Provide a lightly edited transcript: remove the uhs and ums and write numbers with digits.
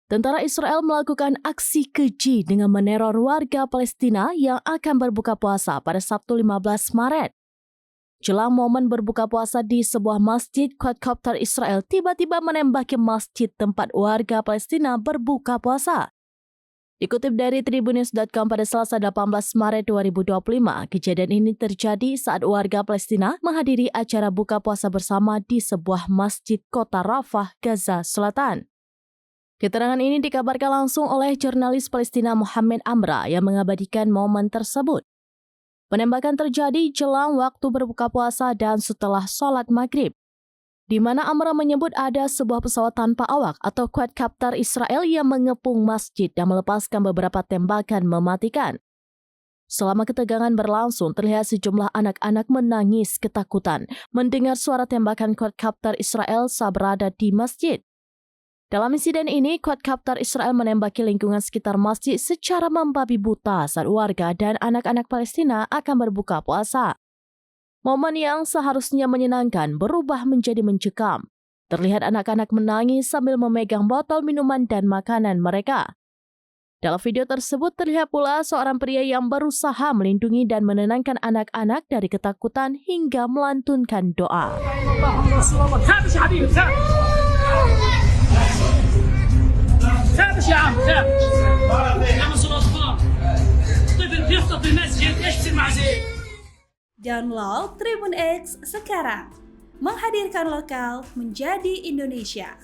Tentara Israel melakukan aksi keji dengan meneror warga Palestina yang akan berbuka puasa pada Sabtu 15 Maret. Jelang momen berbuka puasa di sebuah masjid, quadcopter Israel tiba-tiba menembaki masjid tempat warga Palestina berbuka puasa. Dikutip dari Tribunnews.com pada Selasa 18 Maret 2025, kejadian ini terjadi saat warga Palestina menghadiri acara buka puasa bersama di sebuah masjid kota Rafah, Gaza Selatan. Keterangan ini dikabarkan langsung oleh jurnalis Palestina Mohammed Amra yang mengabadikan momen tersebut. Penembakan terjadi jelang waktu berbuka puasa dan setelah sholat maghrib, di mana Amra menyebut ada sebuah pesawat tanpa awak atau quadcopter Israel yang mengepung masjid dan melepaskan beberapa tembakan mematikan. Selama ketegangan berlangsung, terlihat sejumlah anak-anak menangis ketakutan mendengar suara tembakan quadcopter Israel saat berada di masjid. Dalam insiden ini, quadcopter Israel menembaki lingkungan sekitar masjid secara membabi buta saat warga dan anak-anak Palestina akan berbuka puasa. Momen yang seharusnya menyenangkan berubah menjadi mencekam. Terlihat anak-anak menangis sambil memegang botol minuman dan makanan mereka. Dalam video tersebut terlihat pula seorang pria yang berusaha melindungi dan menenangkan anak-anak dari ketakutan hingga melantunkan doa. ثابت يا عم ثابت خمس الاطفال طفل بيخطب بالمسجد ايش بصير مع زين. Download Tribun X sekarang, menghadirkan lokal menjadi Indonesia.